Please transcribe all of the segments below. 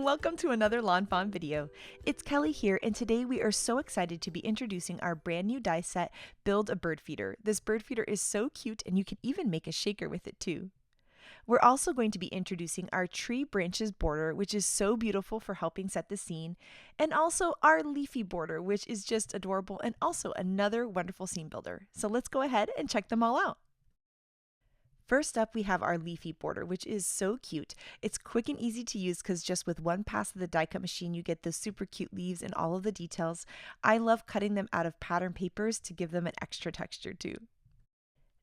and welcome to another Lawn Fawn video. It's Kelly here, and today we are so excited to be introducing our brand new die set, Build a Bird Feeder. This bird feeder is so cute, and you can even make a shaker with it too. We're also going to be introducing our tree branches border, which is so beautiful for helping set the scene, and also our leafy border, which is just adorable and also another wonderful scene builder. So let's go ahead and check them all out. First up, we have our leafy border, which is so cute. It's quick and easy to use because just with one pass of the die cut machine, you get those super cute leaves and all of the details. I love cutting them out of pattern papers to give them an extra texture too.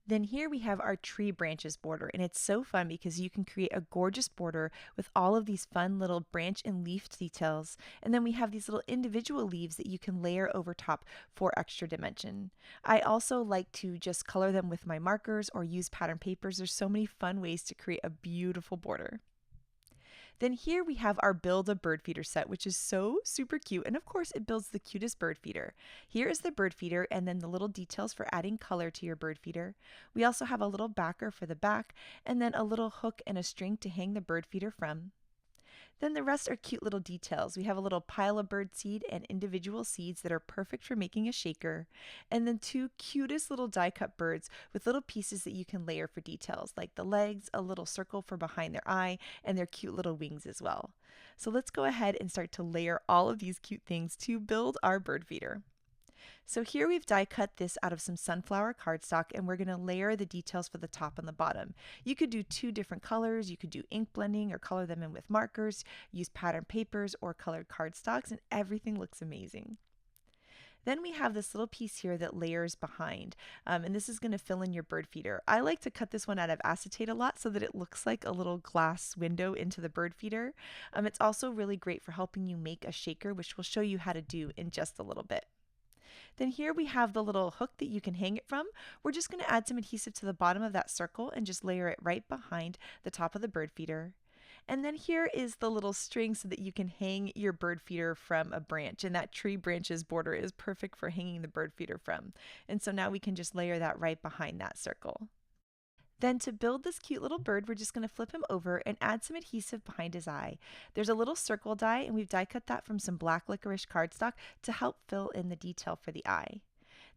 Then here we have our tree branches border, and it's so fun because you can create a gorgeous border with all of these fun little branch and leaf details, and then we have these little individual leaves that you can layer over top for extra dimension. I also like to just color them with my markers or use pattern papers. There's so many fun ways to create a beautiful border. Then here we have our Build a Bird Feeder set, which is so super cute, and of course it builds the cutest bird feeder. Here is the bird feeder and then the little details for adding color to your bird feeder. We also have a little backer for the back, and then a little hook and a string to hang the bird feeder from. Then the rest are cute little details. We have a little pile of bird seed and individual seeds that are perfect for making a shaker. And then two cutest little die cut birds with little pieces that you can layer for details, like the legs, a little circle for behind their eye, and their cute little wings as well. So let's go ahead and start to layer all of these cute things to build our bird feeder. So here we've die cut this out of some sunflower cardstock, and we're going to layer the details for the top and the bottom. You could do two different colors. You could do ink blending or color them in with markers, use pattern papers or colored cardstocks, and everything looks amazing. Then we have this little piece here that layers behind, and this is going to fill in your bird feeder. I like to cut this one out of acetate a lot so that it looks like a little glass window into the bird feeder. It's also really great for helping you make a shaker, which we'll show you how to do in just a little bit. Then here we have the little hook that you can hang it from. We're just going to add some adhesive to the bottom of that circle and just layer it right behind the top of the bird feeder. And then here is the little string so that you can hang your bird feeder from a branch, and that tree branches border is perfect for hanging the bird feeder from. And so now we can just layer that right behind that circle. Then to build this cute little bird, we're just going to flip him over and add some adhesive behind his eye. There's a little circle die, and we've die cut that from some black licorice cardstock to help fill in the detail for the eye.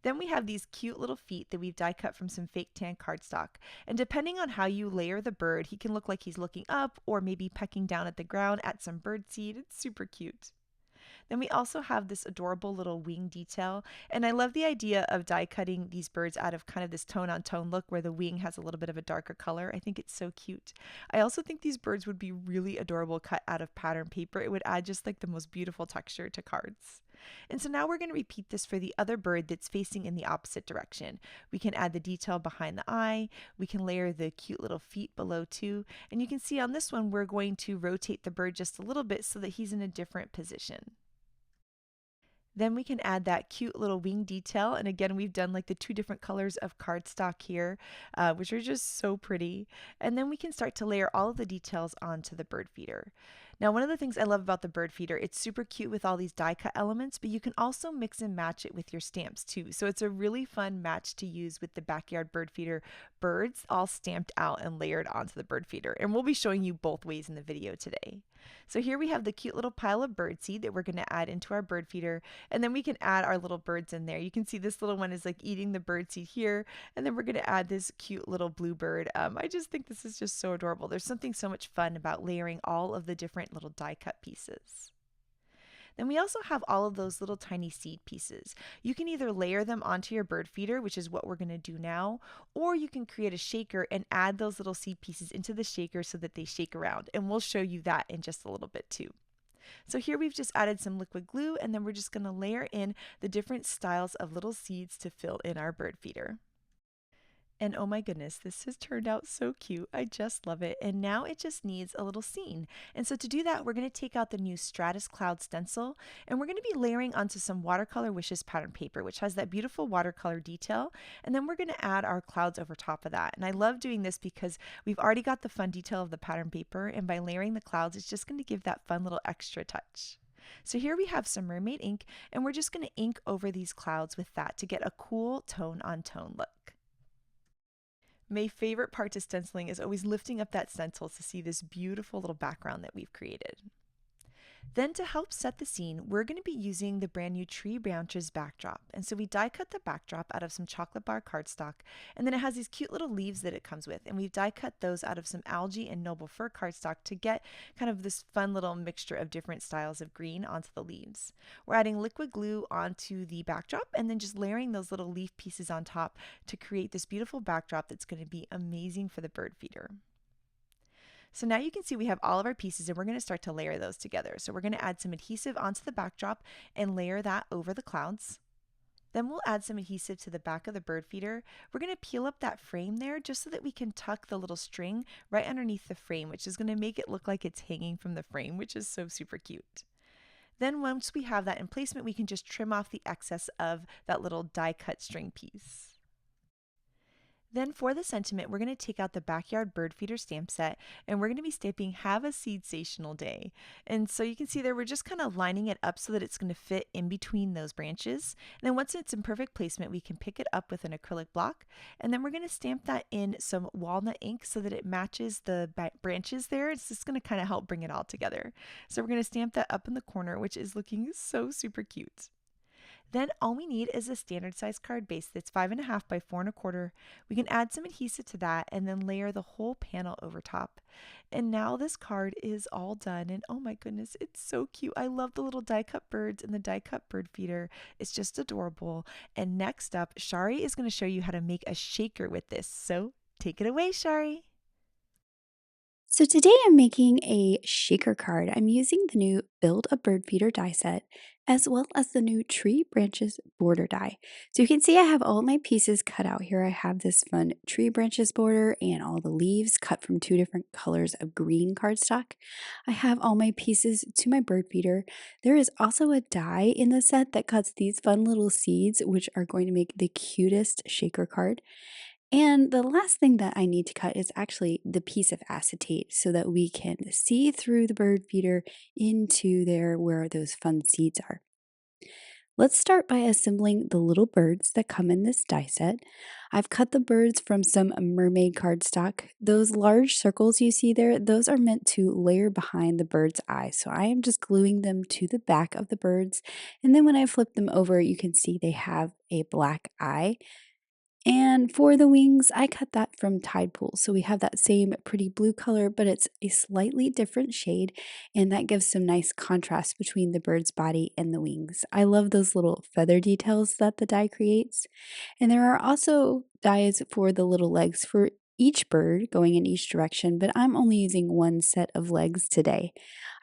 Then we have these cute little feet that we've die cut from some fake tan cardstock. And depending on how you layer the bird, he can look like he's looking up or maybe pecking down at the ground at some bird seed. It's super cute. Then we also have this adorable little wing detail, and I love the idea of die cutting these birds out of kind of this tone on tone look where the wing has a little bit of a darker color. I think it's so cute. I also think these birds would be really adorable cut out of pattern paper. It would add just like the most beautiful texture to cards. And so now we're going to repeat this for the other bird that's facing in the opposite direction. We can add the detail behind the eye, we can layer the cute little feet below too, and you can see on this one we're going to rotate the bird just a little bit so that he's in a different position. Then we can add that cute little wing detail, and again we've done like the two different colors of cardstock here, which are just so pretty. And then we can start to layer all of the details onto the bird feeder. Now one of the things I love about the bird feeder, it's super cute with all these die cut elements, but you can also mix and match it with your stamps too. So it's a really fun match to use with the backyard bird feeder birds all stamped out and layered onto the bird feeder. And we'll be showing you both ways in the video today. So here we have the cute little pile of bird seed that we're going to add into our bird feeder, and then we can add our little birds in there. You can see this little one is like eating the bird seed here, and then we're going to add this cute little blue bird. I just think this is just so adorable. There's something so much fun about layering all of the different little die cut pieces. Then we also have all of those little tiny seed pieces. You can either layer them onto your bird feeder, which is what we're going to do now, or you can create a shaker and add those little seed pieces into the shaker so that they shake around, and we'll show you that in just a little bit too. So here we've just added some liquid glue, and then we're just going to layer in the different styles of little seeds to fill in our bird feeder. And oh my goodness, this has turned out so cute. I just love it. And now it just needs a little scene. And so to do that, we're going to take out the new Stratus Cloud stencil, and we're going to be layering onto some Watercolor Wishes pattern paper, which has that beautiful watercolor detail. And then we're going to add our clouds over top of that. And I love doing this because we've already got the fun detail of the pattern paper, and by layering the clouds, it's just going to give that fun little extra touch. So here we have some mermaid ink, and we're just going to ink over these clouds with that to get a cool tone on tone look. My favorite part to stenciling is always lifting up that stencil to see this beautiful little background that we've created. Then to help set the scene, we're going to be using the brand new tree branches backdrop. And so we die cut the backdrop out of some chocolate bar cardstock, and then it has these cute little leaves that it comes with. And we've die cut those out of some algae and noble fir cardstock to get kind of this fun little mixture of different styles of green onto the leaves. We're adding liquid glue onto the backdrop and then just layering those little leaf pieces on top to create this beautiful backdrop that's going to be amazing for the bird feeder. So now you can see we have all of our pieces and we're going to start to layer those together. So we're going to add some adhesive onto the backdrop and layer that over the clouds. Then we'll add some adhesive to the back of the bird feeder. We're going to peel up that frame there just so that we can tuck the little string right underneath the frame, which is going to make it look like it's hanging from the frame, which is so super cute. Then once we have that in placement, we can just trim off the excess of that little die cut string piece. Then for the sentiment, we're going to take out the backyard bird feeder stamp set and we're going to be stamping "Have a Seedsational Day." And so you can see there we're just kind of lining it up so that it's going to fit in between those branches. And then once it's in perfect placement, we can pick it up with an acrylic block. And then we're going to stamp that in some walnut ink so that it matches the branches there. It's just going to kind of help bring it all together. So we're going to stamp that up in the corner, which is looking so super cute. Then all we need is a standard size card base that's 5.5 by 4.25. We can add some adhesive to that and then layer the whole panel over top. And now this card is all done, and oh my goodness, it's so cute. I love the little die cut birds and the die cut bird feeder. It's just adorable. And next up, Chari is going to show you how to make a shaker with this. So take it away, Chari. So today I'm making a shaker card. I'm using the new Build a Bird Feeder die set as well as the new Tree Branches border die. So you can see I have all my pieces cut out here. I have this fun tree branches border and all the leaves cut from 2 different colors of green cardstock. I have all my pieces to my bird feeder. There is also a die in the set that cuts these fun little seeds which are going to make the cutest shaker card. And the last thing that I need to cut is actually the piece of acetate so that we can see through the bird feeder into there where those fun seeds are. Let's start by assembling the little birds that come in this die set. I've cut the birds from some mermaid cardstock. Those large circles you see there, those are meant to layer behind the bird's eyes. So I am just gluing them to the back of the birds. And then when I flip them over, you can see they have a black eye. And for the wings, I cut that from Tide Pool. So we have that same pretty blue color, but it's a slightly different shade, and that gives some nice contrast between the bird's body and the wings. I love those little feather details that the die creates. And there are also dies for the little legs for each bird going in each direction, but I'm only using one set of legs today.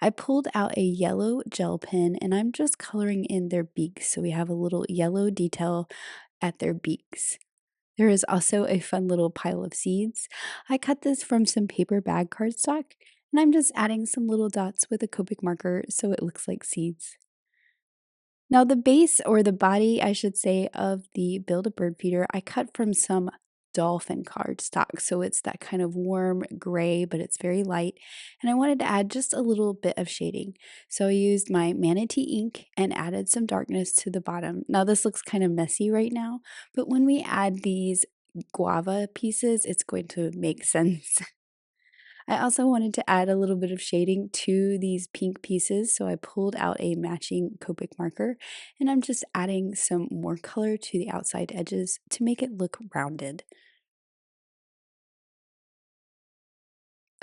I pulled out a yellow gel pen and I'm just coloring in their beaks. So we have a little yellow detail at their beaks. There is also a fun little pile of seeds. I cut this from some paper bag cardstock, and I'm just adding some little dots with a Copic marker so it looks like seeds. Now the base, or the body, I should say, of the Build a Bird Feeder, I cut from some dolphin cardstock. So it's that kind of warm gray, but it's very light. And I wanted to add just a little bit of shading. So I used my manatee ink and added some darkness to the bottom. Now this looks kind of messy right now, but when we add these guava pieces, it's going to make sense. I also wanted to add a little bit of shading to these pink pieces, so I pulled out a matching Copic marker, and I'm just adding some more color to the outside edges to make it look rounded.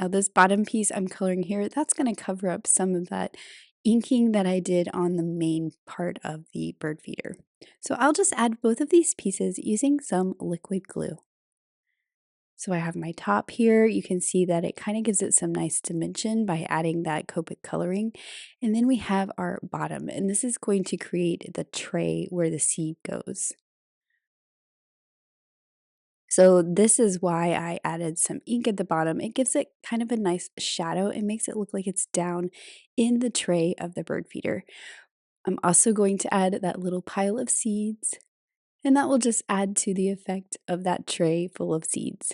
Now this bottom piece I'm coloring here, that's going to cover up some of that inking that I did on the main part of the bird feeder. So I'll just add both of these pieces using some liquid glue. So I have my top here. You can see that it kind of gives it some nice dimension by adding that Copic coloring. And then we have our bottom, and this is going to create the tray where the seed goes. So this is why I added some ink at the bottom. It gives it kind of a nice shadow. It makes it look like it's down in the tray of the bird feeder. I'm also going to add that little pile of seeds, and that will just add to the effect of that tray full of seeds.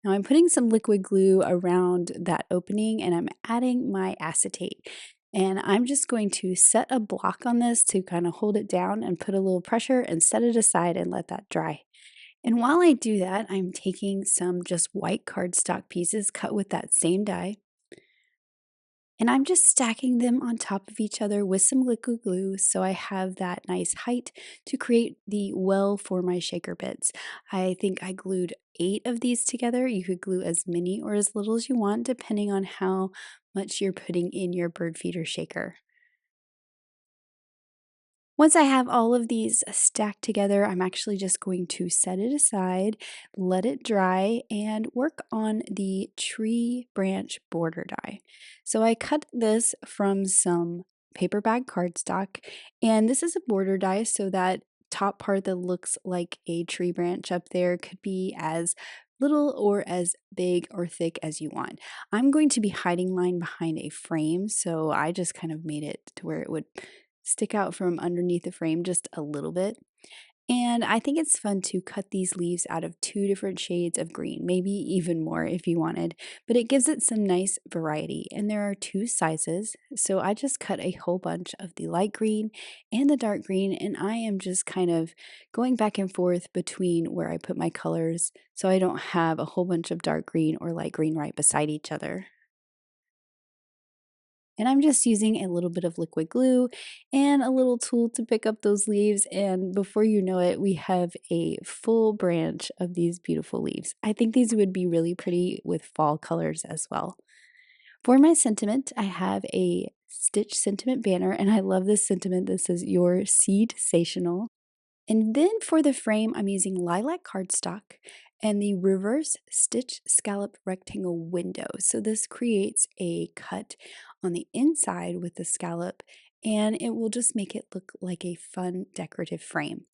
Now I'm putting some liquid glue around that opening and I'm adding my acetate. And I'm just going to set a block on this to kind of hold it down and put a little pressure and set it aside and let that dry. And while I do that, I'm taking some just white cardstock pieces cut with that same die. And I'm just stacking them on top of each other with some liquid glue so I have that nice height to create the well for my shaker bits. I think I glued 8 of these together. You could glue as many or as little as you want depending on how much you're putting in your bird feeder shaker. Once I have all of these stacked together, I'm actually just going to set it aside, let it dry, and work on the tree branch border die. So I cut this from some paper bag cardstock, and this is a border die so that top part that looks like a tree branch up there could be as little or as big or thick as you want. I'm going to be hiding mine behind a frame, so I just kind of made it to where it would stick out from underneath the frame just a little bit. And I think it's fun to cut these leaves out of 2 different shades of green, maybe even more if you wanted, but it gives it some nice variety. And there are 2 sizes, so I just cut a whole bunch of the light green and the dark green, and I am just kind of going back and forth between where I put my colors so I don't have a whole bunch of dark green or light green right beside each other. And I'm just using a little bit of liquid glue and a little tool to pick up those leaves. And before you know it, we have a full branch of these beautiful leaves. I think these would be really pretty with fall colors as well. For my sentiment, I have a stitch sentiment banner, and I love this sentiment that says, "Your seed sensational." And then for the frame, I'm using lilac cardstock and the reverse stitch scallop rectangle window. So this creates a cut on the inside with the scallop, and it will just make it look like a fun decorative frame.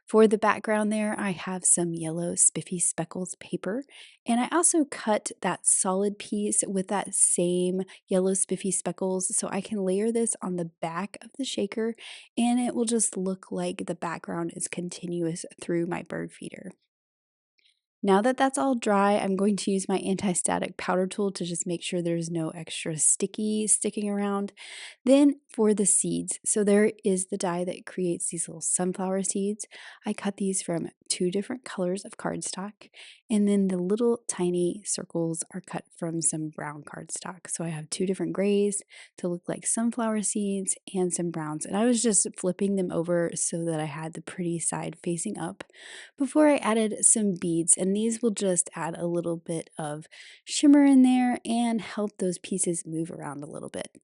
For the background there, I have some yellow spiffy speckles paper, and I also cut that solid piece with that same yellow spiffy speckles so I can layer this on the back of the shaker, and it will just look like the background is continuous through my bird feeder. Now that that's all dry, I'm going to use my anti-static powder tool to just make sure there's no extra sticky sticking around. Then for the seeds, so there is the die that creates these little sunflower seeds. I cut these from 2 different colors of cardstock, and then the little tiny circles are cut from some brown cardstock. So I have 2 different grays to look like sunflower seeds and some browns, and I was just flipping them over so that I had the pretty side facing up before I added some beads, and these will just add a little bit of shimmer in there and help those pieces move around a little bit.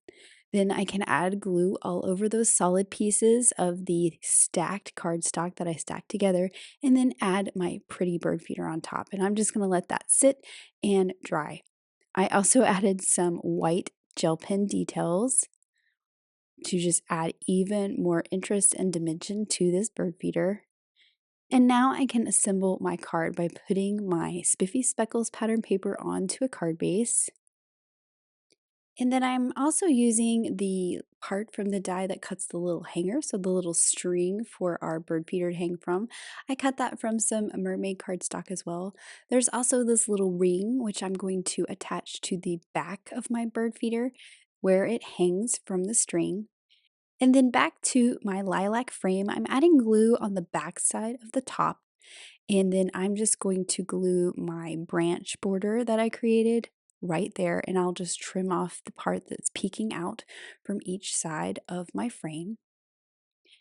Then I can add glue all over those solid pieces of the stacked cardstock that I stacked together, and then add my pretty bird feeder on top. And I'm just going to let that sit and dry. I also added some white gel pen details to just add even more interest and dimension to this bird feeder. And now I can assemble my card by putting my Spiffy Speckles pattern paper onto a card base. And then I'm also using the part from the die that cuts the little hanger, so the little string for our bird feeder to hang from. I cut that from some mermaid cardstock as well. There's also this little ring, which I'm going to attach to the back of my bird feeder where it hangs from the string. And then back to my lilac frame, I'm adding glue on the back side of the top, and then I'm just going to glue my branch border that I created right there, and I'll just trim off the part that's peeking out from each side of my frame.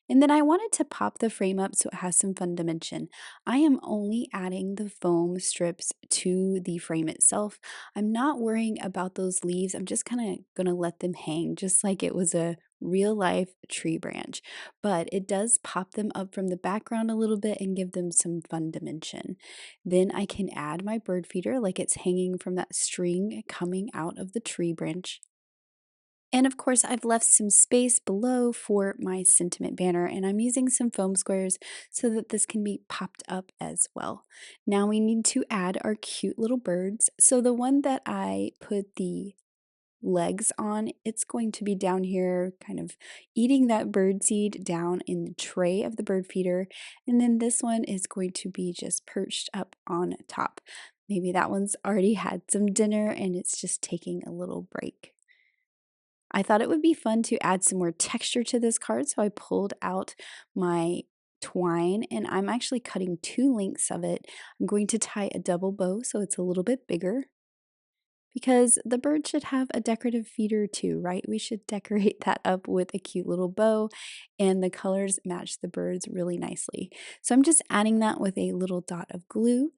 And then I wanted to pop the frame up so it has some fun dimension. I am only adding the foam strips to the frame itself. I'm not worrying about those leaves. I'm just kind of going to let them hang just like it was a real life tree branch. But it does pop them up from the background a little bit and give them some fun dimension. Then I can add my bird feeder like it's hanging from that string coming out of the tree branch. And of course, I've left some space below for my sentiment banner, and I'm using some foam squares so that this can be popped up as well. Now we need to add our cute little birds. So the one that I put the legs on, it's going to be down here, kind of eating that bird seed down in the tray of the bird feeder. And then this one is going to be just perched up on top. Maybe that one's already had some dinner and it's just taking a little break. I thought it would be fun to add some more texture to this card, so I pulled out my twine and I'm actually cutting 2 lengths of it. I'm going to tie a double bow so it's a little bit bigger because the bird should have a decorative feeder too, right? We should decorate that up with a cute little bow, and the colors match the birds really nicely. So I'm just adding that with a little dot of glue.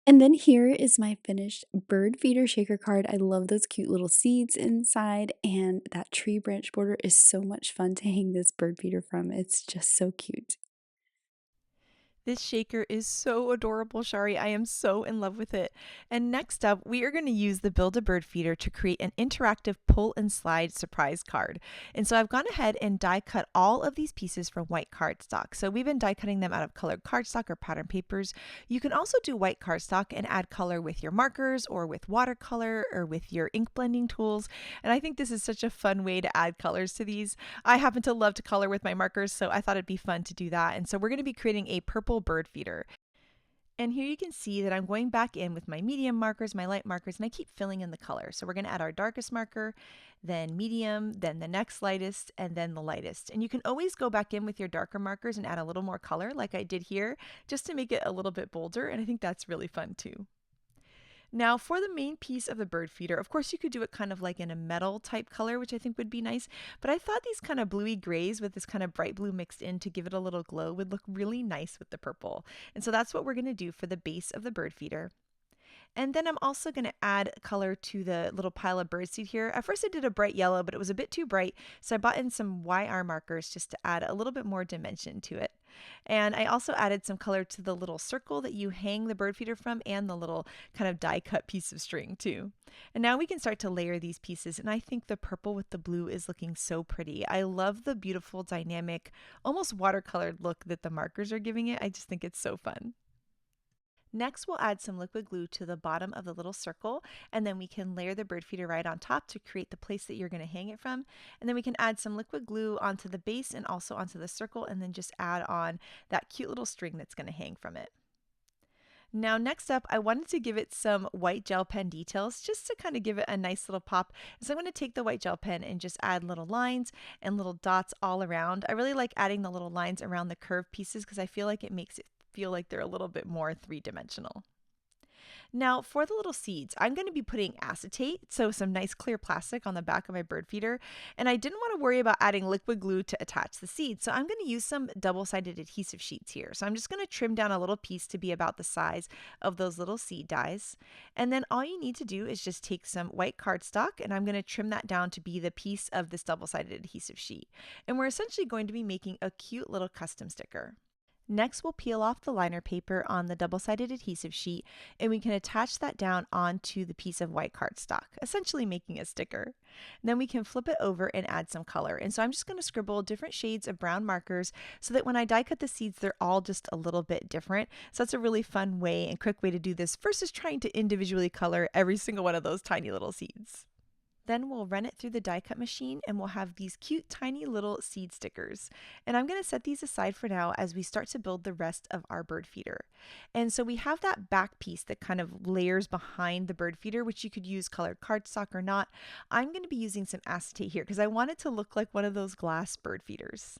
And then here is my finished bird feeder shaker card. I love those cute little seeds inside, and that tree branch border is so much fun to hang this bird feeder from. It's just so cute. This shaker is so adorable, Chari. I am so in love with it. And next up, we are going to use the Build-A-Bird feeder to create an interactive pull and slide surprise card. And so I've gone ahead and die cut all of these pieces from white cardstock. So we've been die cutting them out of colored cardstock or pattern papers. You can also do white cardstock and add color with your markers or with watercolor or with your ink blending tools. And I think this is such a fun way to add colors to these. I happen to love to color with my markers, so I thought it'd be fun to do that. And so we're going to be creating a purple bird feeder. And here you can see that I'm going back in with my medium markers, my light markers, and I keep filling in the color. So we're going to add our darkest marker, then medium, then the next lightest, and then the lightest. And you can always go back in with your darker markers and add a little more color like I did here, just to make it a little bit bolder. And I think that's really fun too. Now for the main piece of the bird feeder, of course you could do it kind of like in a metal type color, which I think would be nice, but I thought these kind of bluey grays with this kind of bright blue mixed in to give it a little glow would look really nice with the purple. And so that's what we're going to do for the base of the bird feeder. And then I'm also going to add color to the little pile of birdseed here. At first I did a bright yellow, but it was a bit too bright, so I bought in some YR markers just to add a little bit more dimension to it. And I also added some color to the little circle that you hang the bird feeder from and the little kind of die cut piece of string too. And now we can start to layer these pieces, and I think the purple with the blue is looking so pretty. I love the beautiful dynamic, almost watercolored look that the markers are giving it. I just think it's so fun. Next, we'll add some liquid glue to the bottom of the little circle, and then we can layer the bird feeder right on top to create the place that you're going to hang it from. And then we can add some liquid glue onto the base and also onto the circle, and then just add on that cute little string that's going to hang from it. Now next up, I wanted to give it some white gel pen details just to kind of give it a nice little pop. So I'm going to take the white gel pen and just add little lines and little dots all around. I really like adding the little lines around the curved pieces because I feel like it makes it feel like they're a little bit more three-dimensional. Now for the little seeds, I'm going to be putting acetate, so some nice clear plastic on the back of my bird feeder, and I didn't want to worry about adding liquid glue to attach the seeds, so I'm going to use some double-sided adhesive sheets here. So I'm just going to trim down a little piece to be about the size of those little seed dies, and then all you need to do is just take some white cardstock, and I'm going to trim that down to be the piece of this double-sided adhesive sheet. And we're essentially going to be making a cute little custom sticker. Next, we'll peel off the liner paper on the double-sided adhesive sheet, and we can attach that down onto the piece of white cardstock, essentially making a sticker. And then we can flip it over and add some color. And so I'm just going to scribble different shades of brown markers so that when I die cut the seeds, they're all just a little bit different. So that's a really fun way and quick way to do this versus trying to individually color every single one of those tiny little seeds. Then we'll run it through the die cut machine and we'll have these cute tiny little seed stickers. And I'm going to set these aside for now as we start to build the rest of our bird feeder. And so we have that back piece that kind of layers behind the bird feeder, which you could use colored cardstock or not. I'm going to be using some acetate here because I want it to look like one of those glass bird feeders.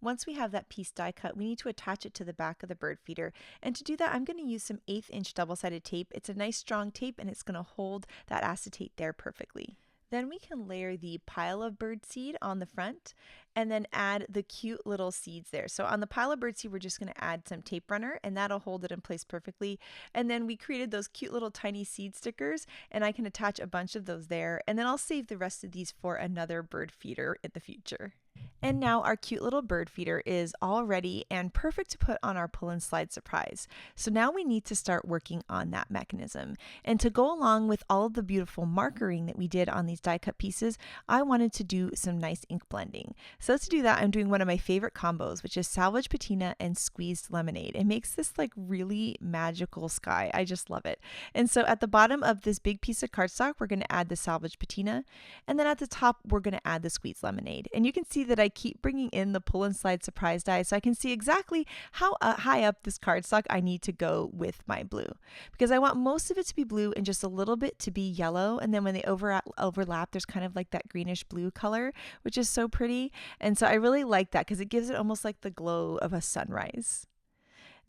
Once we have that piece die cut, we need to attach it to the back of the bird feeder. And to do that, I'm going to use some 1/8 inch double-sided tape. It's a nice strong tape and it's going to hold that acetate there perfectly. Then we can layer the pile of birdseed on the front and then add the cute little seeds there. So on the pile of birdseed, we're just going to add some tape runner and that'll hold it in place perfectly. And then we created those cute little tiny seed stickers and I can attach a bunch of those there. And then I'll save the rest of these for another bird feeder in the future. And now our cute little bird feeder is all ready and perfect to put on our pull and slide surprise. So now we need to start working on that mechanism. And to go along with all of the beautiful markering that we did on these die cut pieces, I wanted to do some nice ink blending. So to do that, I'm doing one of my favorite combos, which is salvage patina and squeezed lemonade. It makes this like really magical sky. I just love it. And so at the bottom of this big piece of cardstock, we're going to add the salvage patina. And then at the top, we're going to add the squeezed lemonade. And you can see that I keep bringing in the pull and slide surprise die so I can see exactly how high up this cardstock I need to go with my blue, because I want most of it to be blue and just a little bit to be yellow, and then when they overlap there's kind of like that greenish blue color, which is so pretty. And so I really like that because it gives it almost like the glow of a sunrise.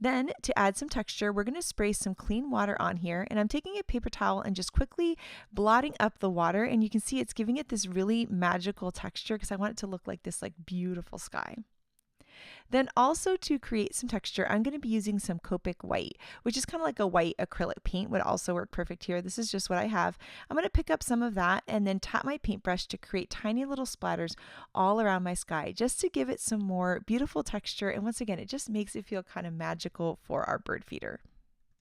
Then to add some texture, we're going to spray some clean water on here, and I'm taking a paper towel and just quickly blotting up the water, and you can see it's giving it this really magical texture because I want it to look like this beautiful sky. Then also to create some texture, I'm going to be using some Copic white, which is kind of like a white acrylic paint, would also work perfect here. This is just what I have. I'm going to pick up some of that and then tap my paintbrush to create tiny little splatters all around my sky, just to give it some more beautiful texture. And once again, it just makes it feel kind of magical for our bird feeder.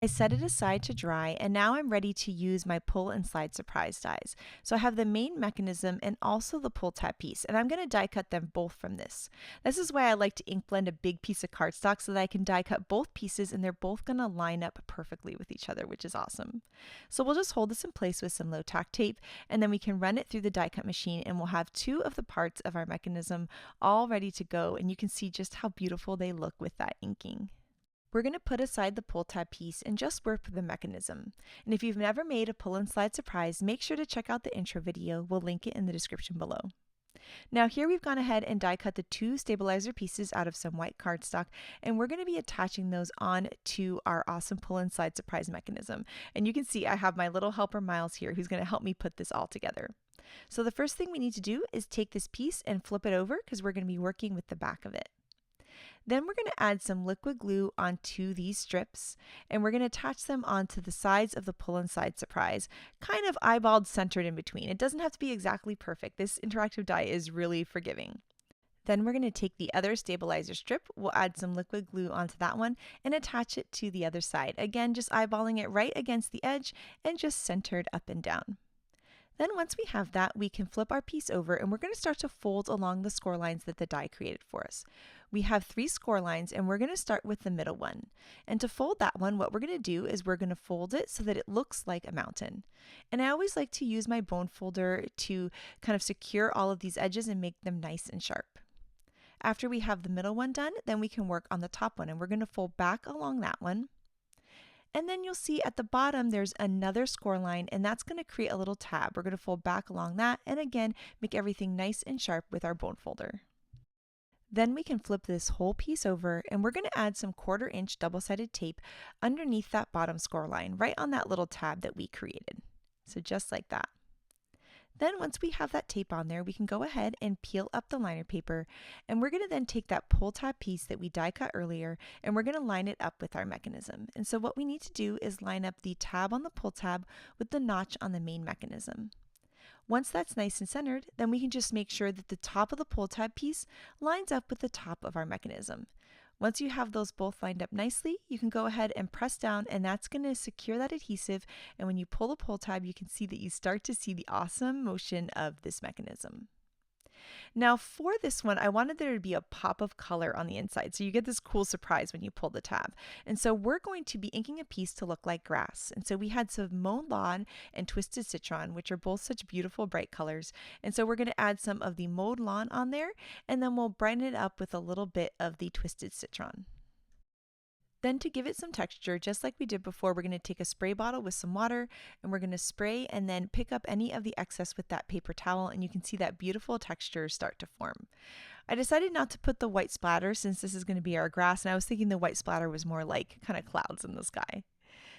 I set it aside to dry, and now I'm ready to use my pull and slide surprise dies. So I have the main mechanism and also the pull tab piece, and I'm going to die cut them both from this. This is why I like to ink blend a big piece of cardstock so that I can die cut both pieces and they're both going to line up perfectly with each other, which is awesome. So we'll just hold this in place with some low tack tape, and then we can run it through the die cut machine, and we'll have two of the parts of our mechanism all ready to go, and you can see just how beautiful they look with that inking. We're going to put aside the pull tab piece and just work with the mechanism. And if you've never made a pull and slide surprise, make sure to check out the intro video. We'll link it in the description below. Now here we've gone ahead and die cut the two stabilizer pieces out of some white cardstock, and we're going to be attaching those on to our awesome pull and slide surprise mechanism. And you can see I have my little helper Miles here who's going to help me put this all together. So the first thing we need to do is take this piece and flip it over because we're going to be working with the back of it. Then we're going to add some liquid glue onto these strips, and we're going to attach them onto the sides of the pull and slide surprise, kind of eyeballed centered in between. It doesn't have to be exactly perfect. This interactive die is really forgiving. Then we're going to take the other stabilizer strip, we'll add some liquid glue onto that one and attach it to the other side. Again, just eyeballing it right against the edge and just centered up and down. Then once we have that, we can flip our piece over and we're going to start to fold along the score lines that the die created for us. We have 3 score lines and we're going to start with the middle one. And to fold that one, what we're going to do is we're going to fold it so that it looks like a mountain. And I always like to use my bone folder to kind of secure all of these edges and make them nice and sharp. After we have the middle one done, then we can work on the top one, and we're going to fold back along that one. And then you'll see at the bottom there's another score line, and that's going to create a little tab. We're going to fold back along that and again make everything nice and sharp with our bone folder. Then we can flip this whole piece over and we're going to add some 1/4 inch double-sided tape underneath that bottom score line, right on that little tab that we created. So just like that. Then once we have that tape on there, we can go ahead and peel up the liner paper, and we're going to then take that pull tab piece that we die cut earlier and we're going to line it up with our mechanism. And so what we need to do is line up the tab on the pull tab with the notch on the main mechanism. Once that's nice and centered, then we can just make sure that the top of the pull tab piece lines up with the top of our mechanism. Once you have those both lined up nicely, you can go ahead and press down, and that's going to secure that adhesive. And when you pull the pull tab, you can see that you start to see the awesome motion of this mechanism. Now for this one, I wanted there to be a pop of color on the inside, so you get this cool surprise when you pull the tab. And so we're going to be inking a piece to look like grass. And so we had some mowed lawn and twisted citron, which are both such beautiful bright colors. And so we're going to add some of the mowed lawn on there, and then we'll brighten it up with a little bit of the twisted citron. Then to give it some texture, just like we did before, we're going to take a spray bottle with some water and we're going to spray and then pick up any of the excess with that paper towel, and you can see that beautiful texture start to form. I decided not to put the white splatter since this is going to be our grass, and I was thinking the white splatter was more like kind of clouds in the sky.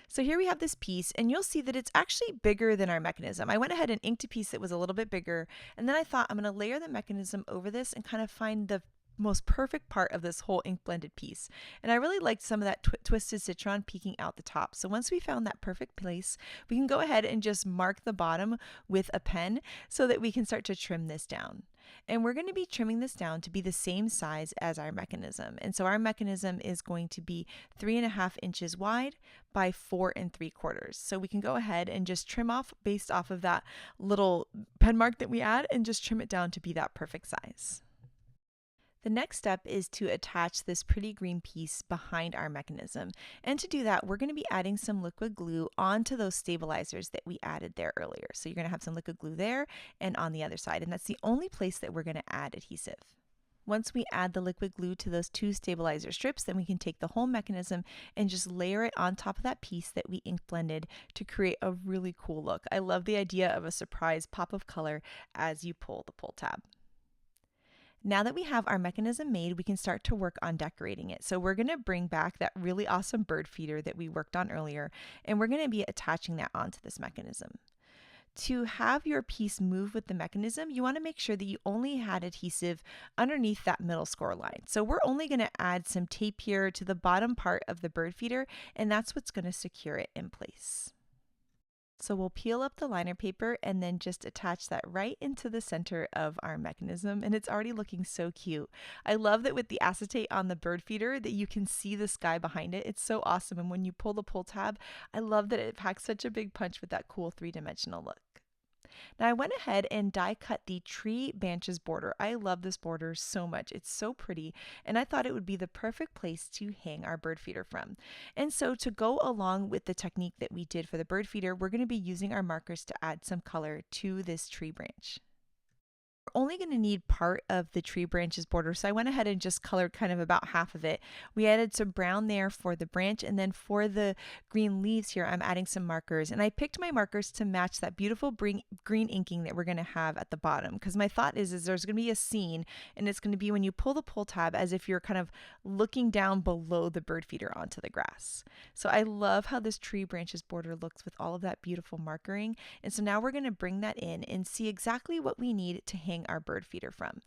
So here we have this piece, and you'll see that it's actually bigger than our mechanism. I went ahead and inked a piece that was a little bit bigger, and then I thought I'm going to layer the mechanism over this and kind of find the most perfect part of this whole ink blended piece. And I really liked some of that twisted citron peeking out the top. So once we found that perfect place, we can go ahead and just mark the bottom with a pen so that we can start to trim this down. And we're going to be trimming this down to be the same size as our mechanism. And so our mechanism is going to be 3.5 inches wide by 4 3/4. So we can go ahead and just trim off based off of that little pen mark that we add and just trim it down to be that perfect size. The next step is to attach this pretty green piece behind our mechanism. And to do that, we're going to be adding some liquid glue onto those stabilizers that we added there earlier. So you're going to have some liquid glue there and on the other side. And that's the only place that we're going to add adhesive. Once we add the liquid glue to those 2 stabilizer strips, then we can take the whole mechanism and just layer it on top of that piece that we ink blended to create a really cool look. I love the idea of a surprise pop of color as you pull the pull tab. Now that we have our mechanism made, we can start to work on decorating it. So we're going to bring back that really awesome bird feeder that we worked on earlier, and we're going to be attaching that onto this mechanism. To have your piece move with the mechanism, you want to make sure that you only had adhesive underneath that middle score line. So we're only going to add some tape here to the bottom part of the bird feeder, and that's what's going to secure it in place. So we'll peel up the liner paper and then just attach that right into the center of our mechanism, and it's already looking so cute. I love that with the acetate on the bird feeder that you can see the sky behind it. It's so awesome, and when you pull the pull tab, I love that it packs such a big punch with that cool three-dimensional look. Now I went ahead and die cut the tree branches border. I love this border so much. It's so pretty, and I thought it would be the perfect place to hang our bird feeder from. And so to go along with the technique that we did for the bird feeder, we're going to be using our markers to add some color to this tree branch. We're only going to need part of the tree branches border, so I went ahead and just colored kind of about half of it. We added some brown there for the branch, and then for the green leaves here, I'm adding some markers. And I picked my markers to match that beautiful green inking that we're going to have at the bottom, because my thought is there's going to be a scene, and it's going to be when you pull the pull tab as if you're kind of looking down below the bird feeder onto the grass. So I love how this tree branches border looks with all of that beautiful markering. And so now we're going to bring that in and see exactly what we need to hang our bird feeder from.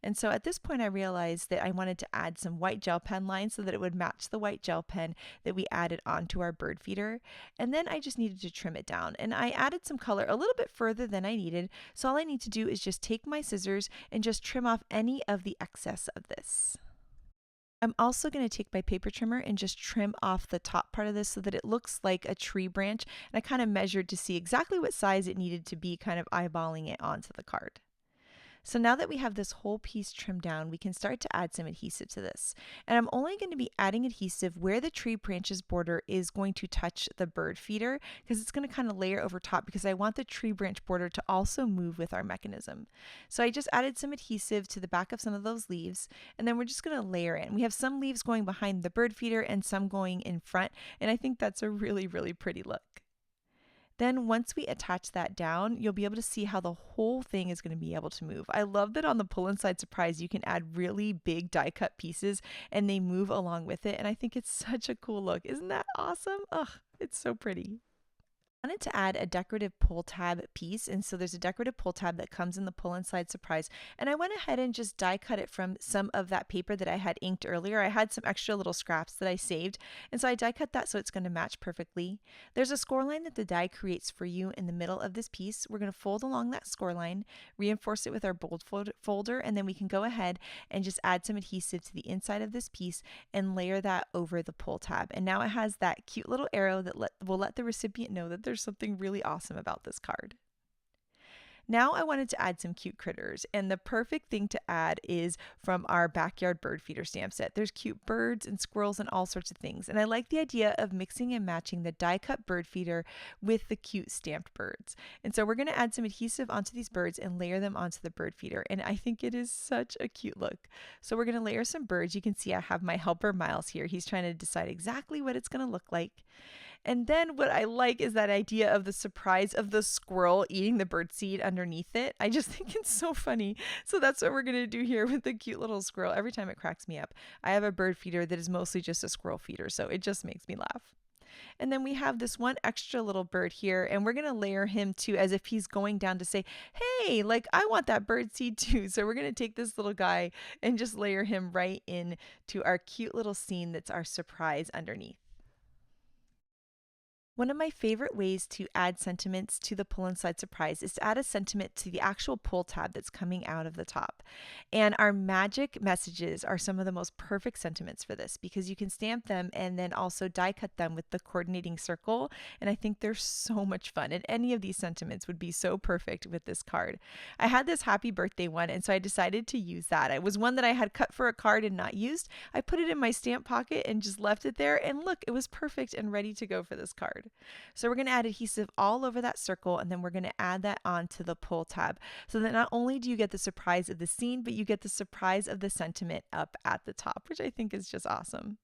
And so at this point I realized that I wanted to add some white gel pen lines so that it would match the white gel pen that we added onto our bird feeder. And then I just needed to trim it down, and I added some color a little bit further than I needed. So all I need to do is just take my scissors and just trim off any of the excess of this. I'm also going to take my paper trimmer and just trim off the top part of this so that it looks like a tree branch. And I kind of measured to see exactly what size it needed to be, kind of eyeballing it onto the card. So now that we have this whole piece trimmed down, we can start to add some adhesive to this. And I'm only going to be adding adhesive where the tree branches border is going to touch the bird feeder, because it's going to kind of layer over top, because I want the tree branch border to also move with our mechanism. So I just added some adhesive to the back of some of those leaves, and then we're just going to layer in. We have some leaves going behind the bird feeder and some going in front, and I think that's a really, really pretty look. Then once we attach that down, you'll be able to see how the whole thing is going to be able to move. I love that on the pull inside surprise, you can add really big die cut pieces and they move along with it. And I think it's such a cool look. Isn't that awesome? Ugh, it's so pretty. I wanted to add a decorative pull tab piece, and so there's a decorative pull tab that comes in the pull inside surprise, and I went ahead and just die cut it from some of that paper that I had inked earlier. I had some extra little scraps that I saved, and so I die cut that so it's going to match perfectly. There's a score line that the die creates for you in the middle of this piece. We're going to fold along that score line, reinforce it with our bold folder, and then we can go ahead and just add some adhesive to the inside of this piece and layer that over the pull tab. And now it has that cute little arrow that will let the recipient know that there's something really awesome about this card. Now I wanted to add some cute critters, and the perfect thing to add is from our backyard bird feeder stamp set. There's cute birds and squirrels and all sorts of things, and I like the idea of mixing and matching the die cut bird feeder with the cute stamped birds. And so we're going to add some adhesive onto these birds and layer them onto the bird feeder, and I think it is such a cute look. So we're going to layer some birds. You can see I have my helper Miles here. He's trying to decide exactly what it's going to look like. And then what I like is that idea of the surprise of the squirrel eating the bird seed underneath it. I just think it's so funny. So that's what we're going to do here with the cute little squirrel. Every time it cracks me up. I have a bird feeder that is mostly just a squirrel feeder, so it just makes me laugh. And then we have this one extra little bird here, and we're going to layer him too as if he's going down to say, hey, like I want that bird seed too. So we're going to take this little guy and just layer him right in to our cute little scene that's our surprise underneath. One of my favorite ways to add sentiments to the pull inside surprise is to add a sentiment to the actual pull tab that's coming out of the top. And our magic messages are some of the most perfect sentiments for this, because you can stamp them and then also die cut them with the coordinating circle. And I think they're so much fun. And any of these sentiments would be so perfect with this card. I had this happy birthday one, and so I decided to use that. It was one that I had cut for a card and not used. I put it in my stamp pocket and just left it there. And look, it was perfect and ready to go for this card. So we're going to add adhesive all over that circle, and then we're going to add that onto the pull tab, so that not only do you get the surprise of the scene, but you get the surprise of the sentiment up at the top, which I think is just awesome.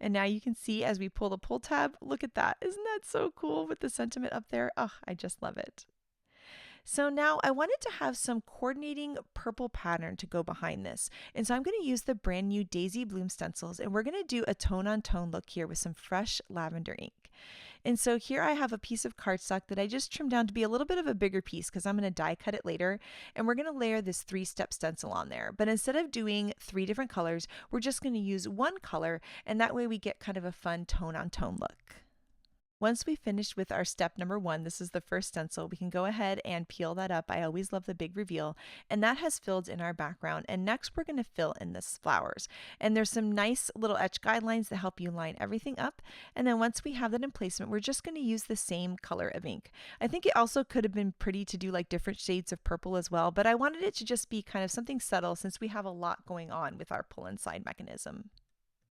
And now you can see as we pull the pull tab, look at that. Isn't that so cool with the sentiment up there? Oh, I just love it. So now I wanted to have some coordinating purple pattern to go behind this. And so I'm going to use the brand new Daisy Bloom stencils, and we're going to do a tone on tone look here with some fresh lavender ink. And so here I have a piece of cardstock that I just trimmed down to be a little bit of a bigger piece because I'm going to die cut it later. And we're going to layer this 3-step stencil on there. But instead of doing 3 different colors, we're just going to use one color, and that way we get kind of a fun tone on tone look. Once we finished with our step number 1, this is the first stencil, we can go ahead and peel that up. I always love the big reveal. And that has filled in our background. And next we're going to fill in the flowers. And there's some nice little etch guidelines that help you line everything up. And then once we have that in placement, we're just going to use the same color of ink. I think it also could have been pretty to do like different shades of purple as well, but I wanted it to just be kind of something subtle since we have a lot going on with our pull and slide mechanism.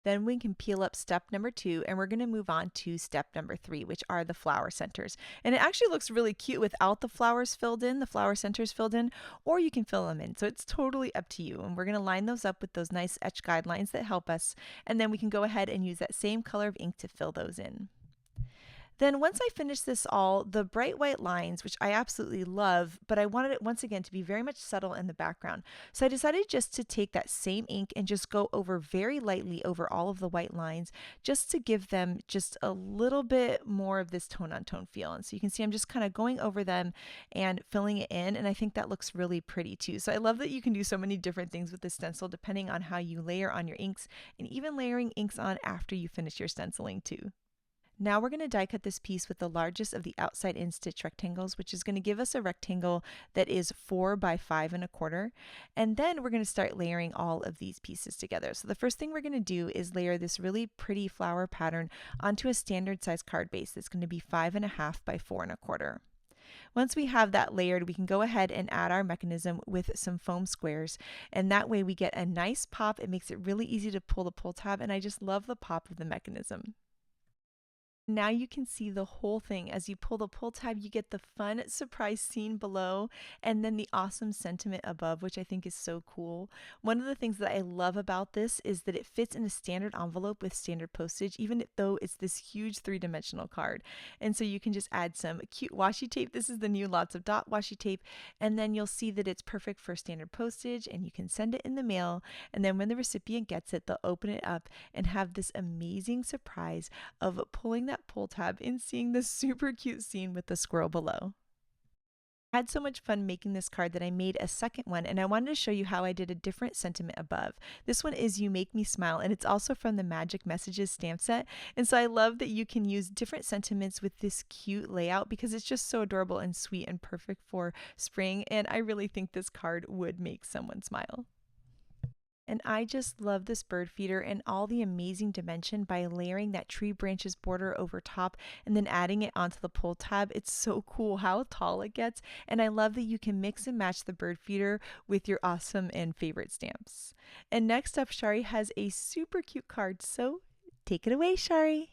Then we can peel up step number 2, and we're going to move on to step number 3, which are the flower centers. And it actually looks really cute without the flowers filled in, the flower centers filled in, or you can fill them in. So it's totally up to you. And we're going to line those up with those nice etch guidelines that help us. And then we can go ahead and use that same color of ink to fill those in. Then once I finished this all, the bright white lines, which I absolutely love, but I wanted it once again to be very much subtle in the background. So I decided just to take that same ink and just go over very lightly over all of the white lines just to give them just a little bit more of this tone on tone feel. And so you can see I'm just kind of going over them and filling it in, and I think that looks really pretty too. So I love that you can do so many different things with this stencil depending on how you layer on your inks, and even layering inks on after you finish your stenciling too. Now we're going to die cut this piece with the largest of the outside in stitch rectangles, which is going to give us a rectangle that is 4 by 5 1/4. And then we're going to start layering all of these pieces together. So the first thing we're going to do is layer this really pretty flower pattern onto a standard size card base that's going to be 5 1/2 by 4 1/4. Once we have that layered, we can go ahead and add our mechanism with some foam squares, and that way we get a nice pop. It makes it really easy to pull the pull tab, and I just love the pop of the mechanism. Now you can see the whole thing. As you pull the pull tab, you get the fun surprise scene below and then the awesome sentiment above, which I think is so cool. One of the things that I love about this is that it fits in a standard envelope with standard postage, even though it's this huge 3-dimensional card. And so you can just add some cute washi tape. This is the new Lots of Dot washi tape. And then you'll see that it's perfect for standard postage, and you can send it in the mail. And then when the recipient gets it, they'll open it up and have this amazing surprise of pulling that pull tab and seeing this super cute scene with the squirrel below. I had so much fun making this card that I made a second one, and I wanted to show you how I did a different sentiment above. This one is You Make Me Smile, and it's also from the Magic Messages stamp set. And so I love that you can use different sentiments with this cute layout because it's just so adorable and sweet and perfect for spring, and I really think this card would make someone smile. And I just love this bird feeder and all the amazing dimension by layering that tree branches border over top and then adding it onto the pull tab. It's so cool how tall it gets. And I love that you can mix and match the bird feeder with your awesome and favorite stamps. And next up, Chari has a super cute card. So take it away, Chari.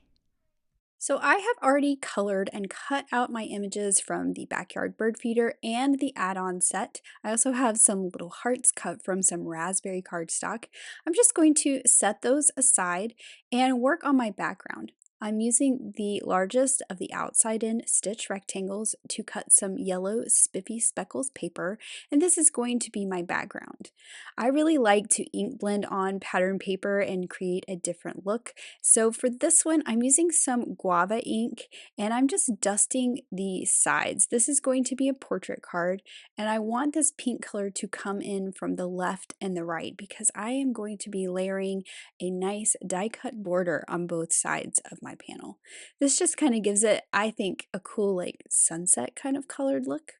So I have already colored and cut out my images from the backyard bird feeder and the add-on set. I also have some little hearts cut from some raspberry cardstock. I'm just going to set those aside and work on my background. I'm using the largest of the outside-in stitch rectangles to cut some yellow spiffy speckles paper, and this is going to be my background. I really like to ink blend on pattern paper and create a different look, so for this one I'm using some guava ink and I'm just dusting the sides. This is going to be a portrait card, and I want this pink color to come in from the left and the right because I am going to be layering a nice die cut border on both sides of my panel. This just kind of gives it, I think, a cool like sunset kind of colored look.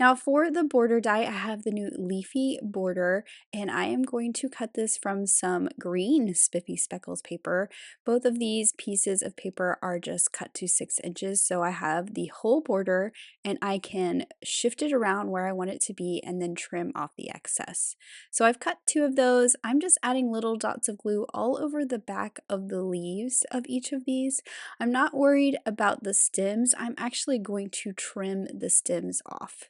Now for the border die, I have the new Leafy border, and I am going to cut this from some green spiffy speckles paper. Both of these pieces of paper are just cut to 6 inches, so I have the whole border and I can shift it around where I want it to be and then trim off the excess. So I've cut 2 of those. I'm just adding little dots of glue all over the back of the leaves of each of these. I'm not worried about the stems. I'm actually going to trim the stems off.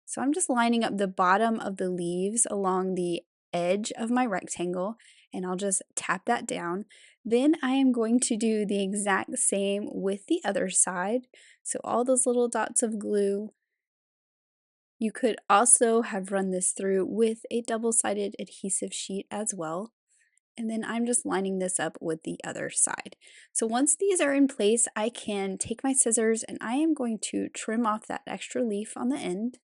So I'm just lining up the bottom of the leaves along the edge of my rectangle, and I'll just tap that down. Then I am going to do the exact same with the other side. So all those little dots of glue, You could also have run this through with a double-sided adhesive sheet as well. And then I'm just lining this up with the other side. So once these are in place, I can take my scissors and I am going to trim off that extra leaf on the end.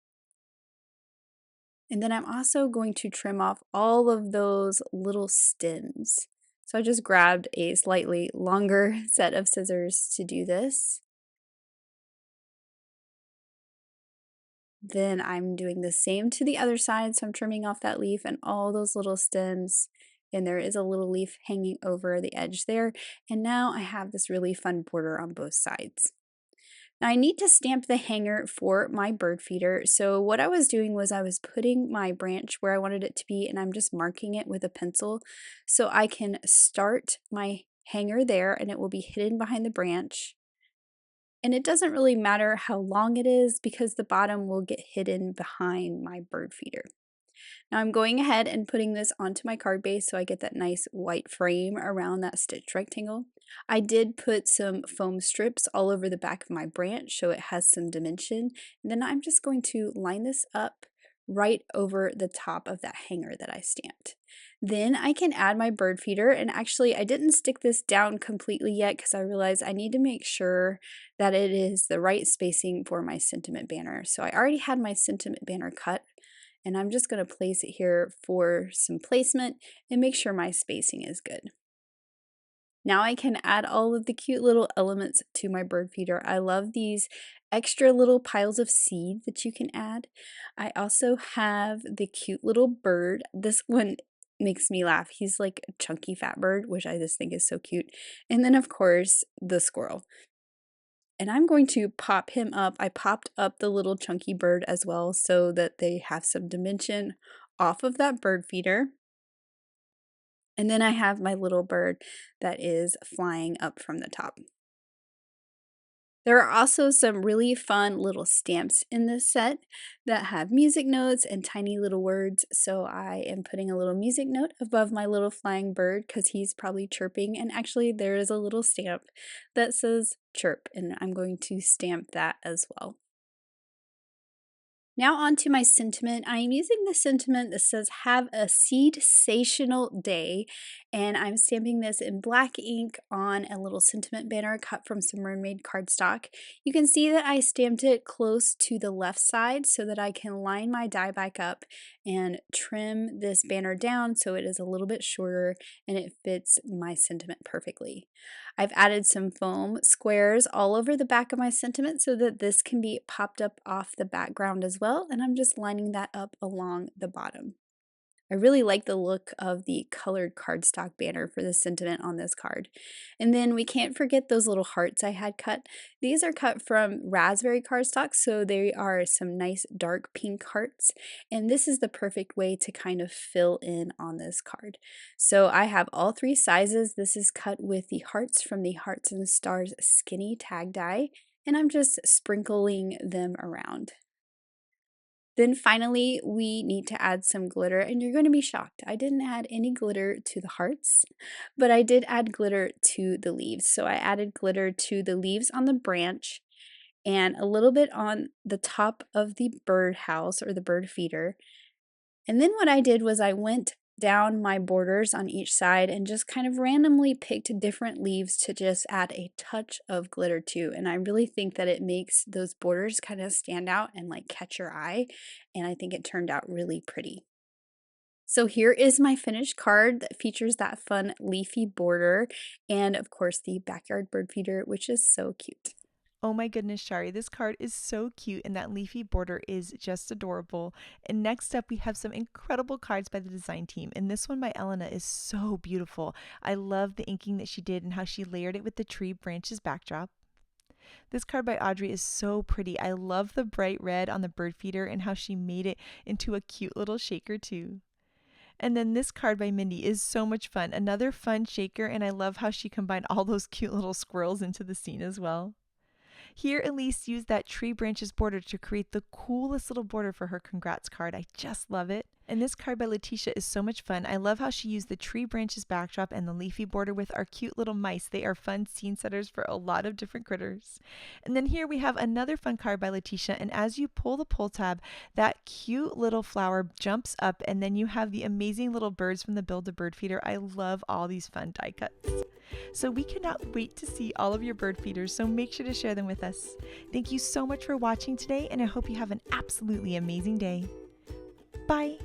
And then I'm also going to trim off all of those little stems. So I just grabbed a slightly longer set of scissors to do this. Then I'm doing the same to the other side, so I'm trimming off that leaf and all those little stems, and there is a little leaf hanging over the edge there, and now I have this really fun border on both sides. Now I need to stamp the hanger for my bird feeder, so what I was doing was I was putting my branch where I wanted it to be, and I'm just marking it with a pencil so I can start my hanger there, and it will be hidden behind the branch. And it doesn't really matter how long it is because the bottom will get hidden behind my bird feeder. Now I'm going ahead and putting this onto my card base so I get that nice white frame around that stitch rectangle. I did put some foam strips all over the back of my branch so it has some dimension. And then I'm just going to line this up right over the top of that hanger that I stamped. Then I can add my bird feeder, and actually I didn't stick this down completely yet because I realized I need to make sure that it is the right spacing for my sentiment banner. So I already had my sentiment banner cut, and I'm just going to place it here for some placement and make sure my spacing is good. Now I can add all of the cute little elements to my bird feeder. I love these extra little piles of seed that you can add. I also have the cute little bird. This one makes me laugh. He's like a chunky fat bird, which I just think is so cute. And then of course, the squirrel. And I'm going to pop him up. I popped up the little chunky bird as well so that they have some dimension off of that bird feeder. And then I have my little bird that is flying up from the top. There are also some really fun little stamps in this set that have music notes and tiny little words. So I am putting a little music note above my little flying bird because he's probably chirping. And actually there is a little stamp that says chirp, and I'm going to stamp that as well. Now on to my sentiment. I am using the sentiment that says have a seed-sational day, and I'm stamping this in black ink on a little sentiment banner cut from some mermaid cardstock. You can see that I stamped it close to the left side so that I can line my die back up and trim this banner down so it is a little bit shorter and it fits my sentiment perfectly. I've added some foam squares all over the back of my sentiment so that this can be popped up off the background as well, and I'm just lining that up along the bottom. I really like the look of the colored cardstock banner for the sentiment on this card. And then we can't forget those little hearts I had cut. These are cut from raspberry cardstock, so they are some nice dark pink hearts. And this is the perfect way to kind of fill in on this card. So I have all three sizes. This is cut with the hearts from the Hearts and Stars skinny tag die, and I'm just sprinkling them around. Then finally, we need to add some glitter, and you're going to be shocked. I didn't add any glitter to the hearts, but I did add glitter to the leaves. So I added glitter to the leaves on the branch and a little bit on the top of the bird house or the bird feeder. And then what I did was I went down my borders on each side and just kind of randomly picked different leaves to just add a touch of glitter to. And I really think that it makes those borders kind of stand out and like catch your eye. And I think it turned out really pretty. So here is my finished card that features that fun leafy border and of course the backyard bird feeder, which is so cute. Oh my goodness, Chari, this card is so cute and that leafy border is just adorable. And next up, we have some incredible cards by the design team. And this one by Elena is so beautiful. I love the inking that she did and how she layered it with the tree branches backdrop. This card by Audrey is so pretty. I love the bright red on the bird feeder and how she made it into a cute little shaker too. And then this card by Mindy is so much fun. Another fun shaker, and I love how she combined all those cute little squirrels into the scene as well. Here, Elise used that tree branches border to create the coolest little border for her congrats card. I just love it. And this card by Letitia is so much fun. I love how she used the tree branches backdrop and the leafy border with our cute little mice. They are fun scene setters for a lot of different critters. And then here we have another fun card by Letitia, and as you pull the pull tab, that cute little flower jumps up, and then you have the amazing little birds from the Build a Bird Feeder. I love all these fun die cuts. So we cannot wait to see all of your bird feeders, so make sure to share them with us. Thank you so much for watching today, and I hope you have an absolutely amazing day. Bye!